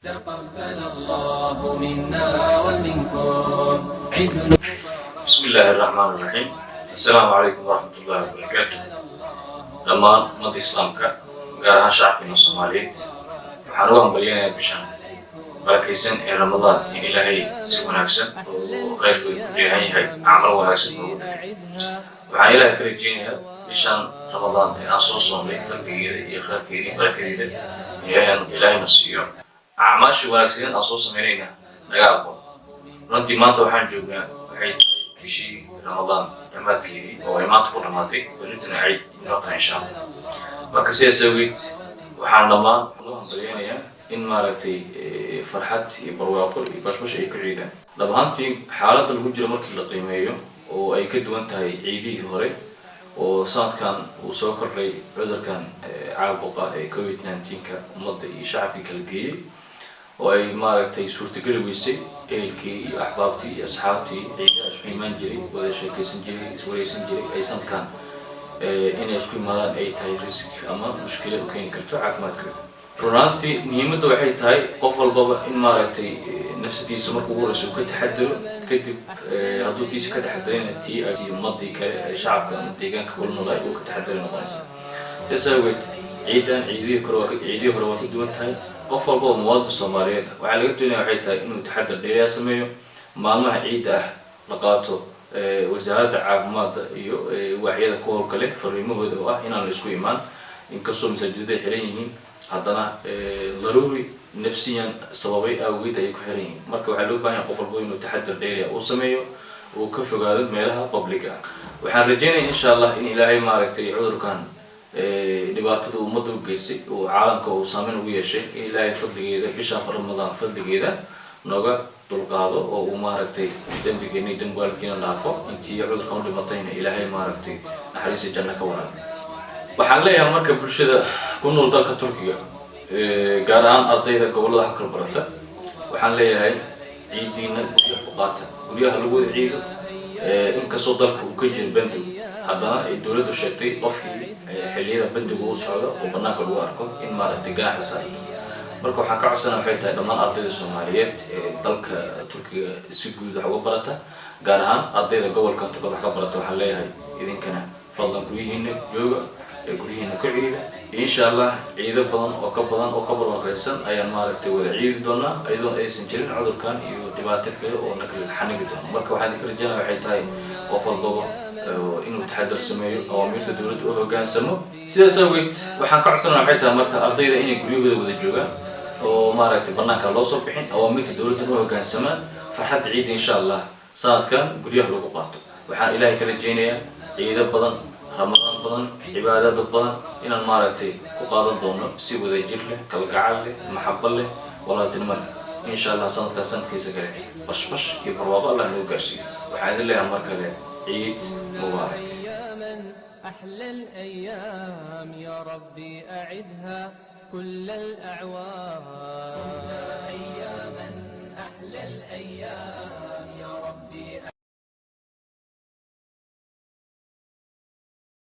تقبل الله منا ومنكم عيد. بسم الله الرحمن الرحيم. السلام عليكم ورحمة الله وبركاته. dhammaan ummadda islaamka gaar ahaan shacabkeena Soomaaliyeed waxaan ugu hambalyeynaya bishan barakeysan ee Ramadaan in Ilaahay si wanaagsan oo khayrku ku leeyahay amal wanaagsan oo waxaan Ilaahay ka rajeynayaa bishan Ramadaan ee aan soo soomay fadligeeda iyo khayrkeeda barakadeeda Ilaahay nasiyo acmaash wanaagsan aan soo sameynayna naga aqoon runtii maanta waxaan joognaa waxay tahay bishii Ramadaan dhamaadkeedii oo ay maanta ku dhamaatay berritana ay inoo tahay insha Allah marka sidaas awgeed waxaan dhammaan ugu hambalyeynayaa in maaragtay farxad iyo barwaaqo iyo bashbash ay ku ciidaan dhab ahaantii xaaladda lagu jiro markii la qiimeeyo oo ay ka duwan tahay ciidihii hore oo sanadkan uu soo kordhay cudurkan caabuqa ee COVID-19 ummadda iyo shacabkii kala geeyay oo ay maaragtay suurtagali weysay ehelkii iyo axbaabtii iyo asxaabtii ciidaha isku imaan jiray wada sheekaysan jiray iswareysan jiray ay sanadkan inay isku imaadaan ay tahay risk ama mushkilad u keeni karto caafimaadkooda runtii muhiimadda waxay tahay qof walbaba in maaragtay nafsadiisa markuu ugu horeyso ka taxadaro kadib hadduu tiisa ka taxadarayna tii ay ummadii kale ee shacabka ama deegaanka kula noolay uu ka taxadaray noqonaysa sidaas awgeed ciidihii hore waa ka duwan tahay qof walba oo muwaadin Soomaaliyeed waxaa laga doonayaa waxay tahay inuu taxadar dheeri ah sameeyo maalmaha ciidda ah la qaato wasaaradda caafimaadka iyo waaxyada ku howlgala fariimahooda oo ah inaan la isku imaan inkastoo masaajidada ay xiran yihiin haddana daruuri nafsiyan sababay awgeed ay ku xiran yihiin marka waxaa loo baahan yahay qof walba inuu taxadar dheeri ah uu sameeyo uu ka fogaado meelaha public ah waxaan rajeynayaa insha Allah in Ilaahay maaragtay cudurkan dhibaatada ummadda u geysay oo caalamka uu saameyn ugu yeeshay in Ilaahay fadligeeda bisha Ramadaan fadligeeda nooga dulqaado oo uu maaragtay dambigeena waalidkeena dhaafo intii cudurkan u dhimatayna Ilaahay maaragtay naxariis janno ka waraabiyo waxaan leeyahay marka bulshada ku nool dalka Turkiga gaar ahaan ardayda gobolada wax kala barata waxaan leeyahay ciidiina guryaha ku qaata guryaha lagu wada ciido inkastoo dalka uu ka jiro bandow haddana ay dawladdu sheegtay qofkii xilliyada bandigu u socdo oo banaanka lagu arko in maaragtay ganaax la saaro marka waxaan ka codsanayaa waxay tahay dhammaan ardayda Soomaaliyeed ee dalka Turkiga si guud wax uga barata gaar ahaan ardayda gobolka Turkiga wax ka barata waxaan leeyahay idinkana fadlan guryihiina jooga guryihiina ku ciida insha Allah ciido badan oo ka barwaaqaysan ayaan maaragtay wada ciidi doonaa iyadoo aysan jirin cudurkan iyo dhibaato kale oo nakala xanigi doono marka waxaan ka rajaynayaa waxay tahay qof walba inuu taxadar sameeyo awaamirta dawladda u hoggaansamo sidaas awgeed waxaan ka codsanayaa waxay tahay marka ardayda inay guryahooda wada joogaan oo maaragtay banaanka loo soo bixin awaamirta dawladda u hoggaansamaan farxad ciid insha Allah sanadkan guryaha lagu qaato waxaan Ilaahay ka rajeynayaa ciido badan Ramadaan badan cibaadado badan inaan maaragtay ku qaadan doono si wada jir leh kalgacal leh maxabbo leh walaaltinimo insha Allah sanadkiisa kale bashbash iyo barwaaqo Allah noo gaarsiiyo waxaan idin leeyahay mar kale عيد مبارك. أحلى الأيام يا ربي أعدها كل الأعوام أياما أحلى الأيام يا ربي